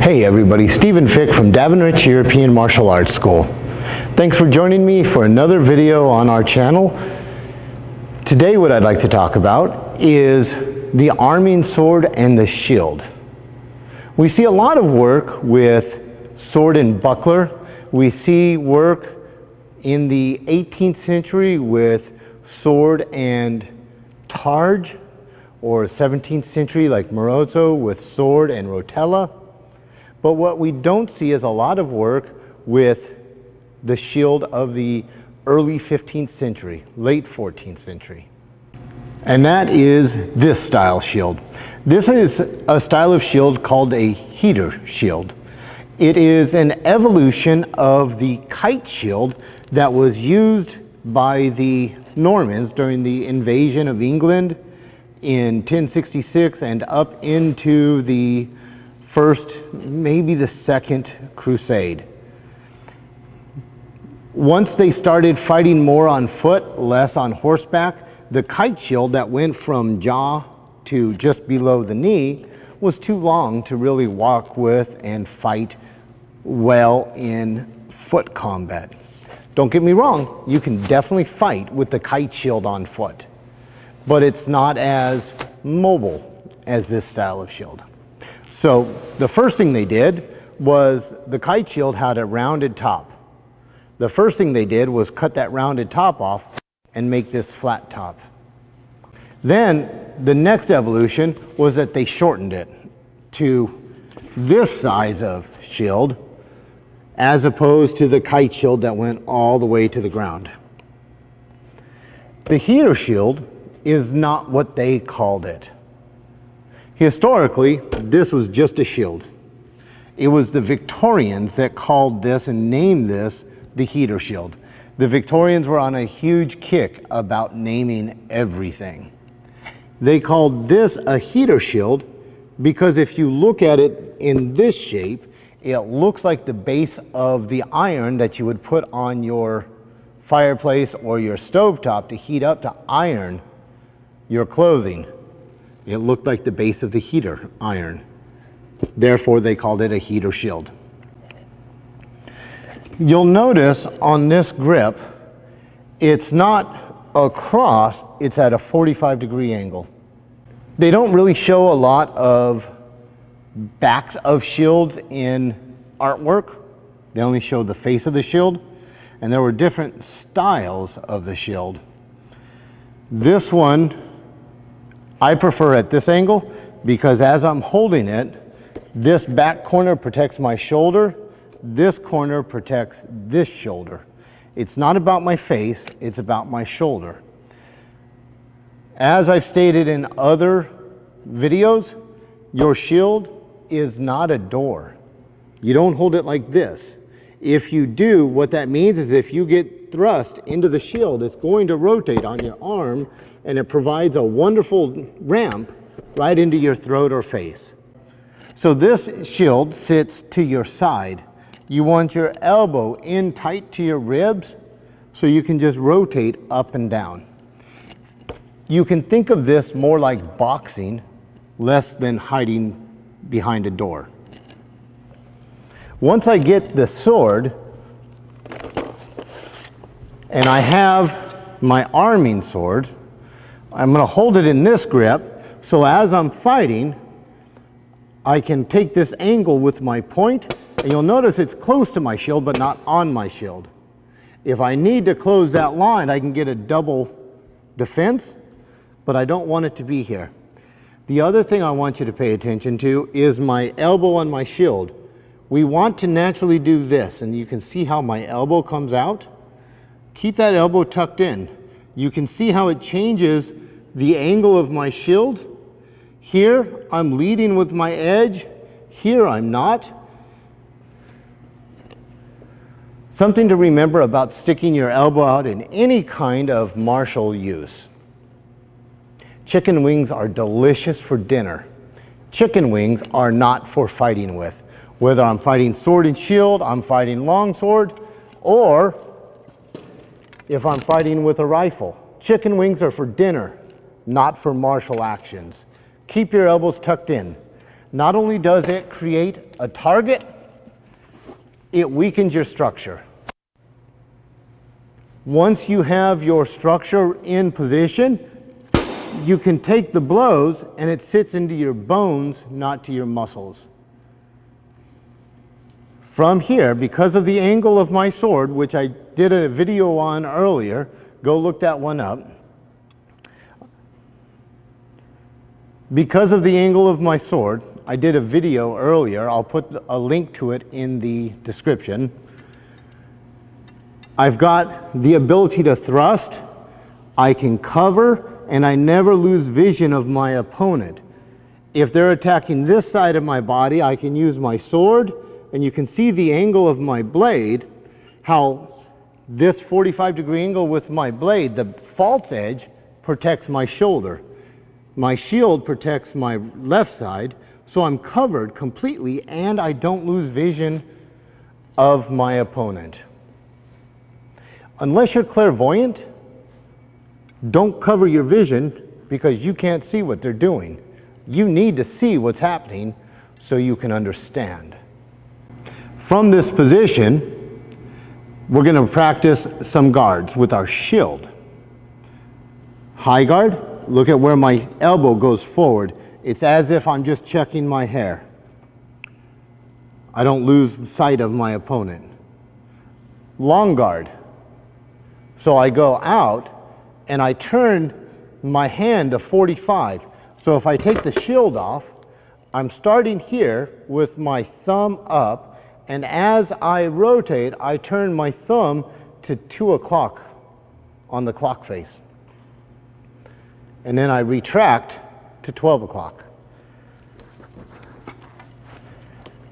Hey everybody, Stephen Fick from Davin European Martial Arts School. Thanks for joining me for another video on our channel. Today what I'd like to talk about is the arming sword and the shield. We see a lot of work with sword and buckler. We see work in the 18th century with sword and targe, or 17th century like Marozzo with sword and rotella. But what we don't see is a lot of work with the shield of the early 15th century, late 14th century. And that is this style shield. This is a style of shield called a heater shield. It is an evolution of the kite shield that was used by the Normans during the invasion of England in 1066 and up into the first, maybe the second crusade. Once they started fighting more on foot, less on horseback, the kite shield that went from jaw to just below the knee was too long to really walk with and fight well in foot combat. Don't get me wrong, you can definitely fight with the kite shield on foot, but it's not as mobile as this style of shield. So the first thing they did was the kite shield had a rounded top. The first thing they did was cut that rounded top off and make this flat top. Then the next evolution was that they shortened it to this size of shield as opposed to the kite shield that went all the way to the ground. The heater shield is not what they called it. Historically, this was just a shield. It was the Victorians that called this and named this the heater shield. The Victorians were on a huge kick about naming everything. They called this a heater shield because if you look at it in this shape, it looks like the base of the iron that you would put on your fireplace or your stovetop to heat up to iron your clothing. It looked like the base of the heater iron. Therefore, they called it a heater shield. You'll notice on this grip, it's not across, it's at a 45-degree angle. They don't really show a lot of backs of shields in artwork. They only show the face of the shield, and there were different styles of the shield. This one I prefer at this angle because as I'm holding it, this back corner protects my shoulder, this corner protects this shoulder. It's not about my face, it's about my shoulder. As I've stated in other videos, your shield is not a door. You don't hold it like this. If you do, what that means is if you get thrust into the shield, it's going to rotate on your arm and it provides a wonderful ramp right into your throat or face. So this shield sits to your side. You want your elbow in tight to your ribs so you can just rotate up and down. You can think of this more like boxing, less than hiding behind a door. Once I get the sword and I have my arming sword, I'm going to hold it in this grip, so as I'm fighting, I can take this angle with my point, and you'll notice it's close to my shield, but not on my shield. If I need to close that line, I can get a double defense, but I don't want it to be here. The other thing I want you to pay attention to is my elbow on my shield. We want to naturally do this, and you can see how my elbow comes out. Keep that elbow tucked in. You can see how it changes the angle of my shield. Here, I'm leading with my edge. Here, I'm not. Something to remember about sticking your elbow out in any kind of martial use. Chicken wings are delicious for dinner. Chicken wings are not for fighting with. Whether I'm fighting sword and shield, I'm fighting longsword, or if I'm fighting with a rifle. Chicken wings are for dinner, not for martial actions. Keep your elbows tucked in. not only does it create a target, it weakens your structure. Once you have your structure in position, you can take the blows and it sits into your bones, not to your muscles. From here, because of the angle of my sword, which I did a video on earlier, go look that one up. Because of the angle of my sword, I did a video earlier, I'll put a link to it in the description. I've got the ability to thrust, I can cover, and I never lose vision of my opponent. If they're attacking this side of my body, I can use my sword, and you can see the angle of my blade, how this 45-degree angle with my blade, the false edge protects my shoulder. My shield protects my left side, so I'm covered completely and I don't lose vision of my opponent. Unless you're clairvoyant, don't cover your vision because you can't see what they're doing. You need to see what's happening so you can understand. From this position, we're going to practice some guards with our shield. High guard, look at where my elbow goes forward. It's as if I'm just checking my hair. I don't lose sight of my opponent. Long guard. So I go out and I turn my hand to 45. So if I take the shield off, I'm starting here with my thumb up, and as I rotate, I turn my thumb to 2 o'clock on the clock face. And then I retract to 12 o'clock.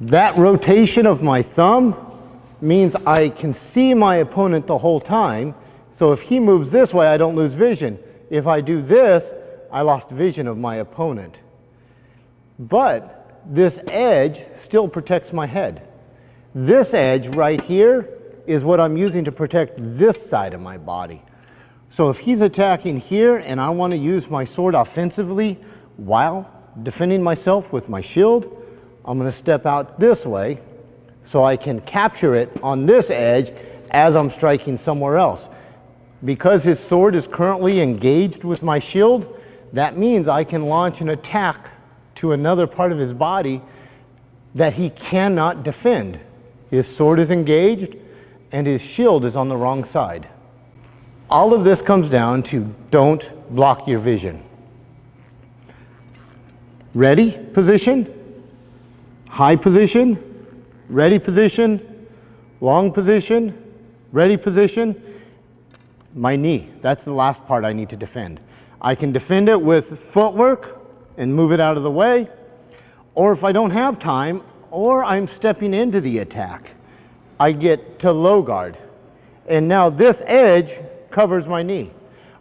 That rotation of my thumb means I can see my opponent the whole time. So if he moves this way, I don't lose vision. If I do this, I lost vision of my opponent. But this edge still protects my head. This edge right here is what I'm using to protect this side of my body. So if he's attacking here and I want to use my sword offensively while defending myself with my shield, I'm going to step out this way so I can capture it on this edge as I'm striking somewhere else. Because his sword is currently engaged with my shield, that means I can launch an attack to another part of his body that he cannot defend. His sword is engaged and his shield is on the wrong side. All of this comes down to don't block your vision. Ready position, high position, ready position, long position, ready position. My knee, that's the last part I need to defend. I can defend it with footwork and move it out of the way, or if I don't have time, or I'm stepping into the attack, I get to low guard. And now this edge covers my knee.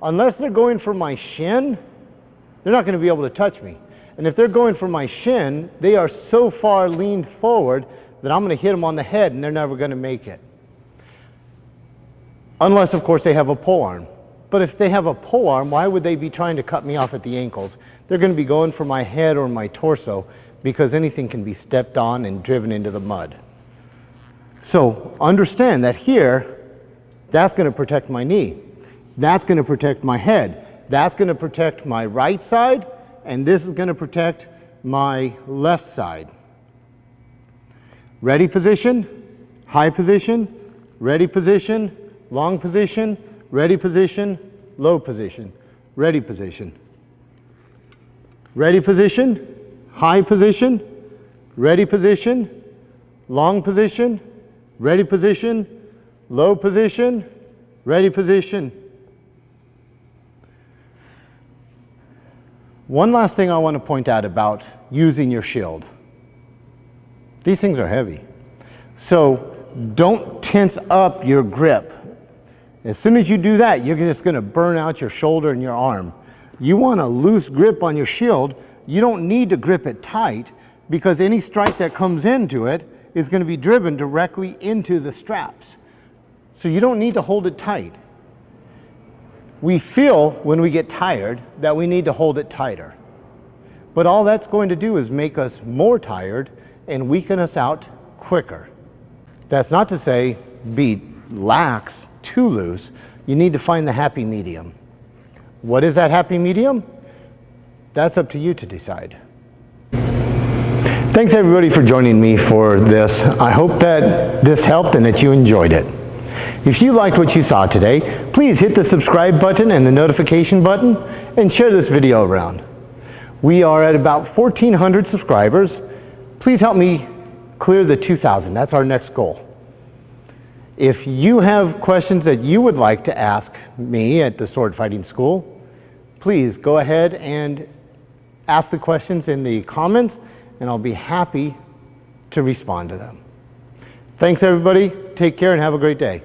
Unless they're going for my shin, they're not going to be able to touch me. And if they're going for my shin, they are so far leaned forward that I'm going to hit them on the head and they're never going to make it. Unless, of course, they have a pole arm. But if they have a pole arm, why would they be trying to cut me off at the ankles? They're going to be going for my head or my torso because anything can be stepped on and driven into the mud. So understand that here, that's going to protect my knee. That's going to protect my head. That's going to protect my right side, and this is going to protect my left side. Ready position, high position, ready position, long position, ready position, low position, ready position. Ready position, high position, ready position, long position, ready position, low position, ready position. One last thing I want to point out about using your shield. These things are heavy. So don't tense up your grip. As soon as you do that, you're just going to burn out your shoulder and your arm. You want a loose grip on your shield. You don't need to grip it tight because any strike that comes into it is going to be driven directly into the straps. So you don't need to hold it tight. We feel when we get tired that we need to hold it tighter. but all that's going to do is make us more tired and weaken us out quicker. That's not to say be lax, too loose. You need to find the happy medium. What is that happy medium? That's up to you to decide. Thanks everybody for joining me for this. I hope that this helped and that you enjoyed it. If you liked what you saw today, please hit the subscribe button and the notification button and share this video around. We are at about 1,400 subscribers. Please help me clear the 2,000. That's our next goal. If you have questions that you would like to ask me at the Sword Fighting School, please go ahead and ask the questions in the comments, and I'll be happy to respond to them. Thanks everybody. Take care and have a great day.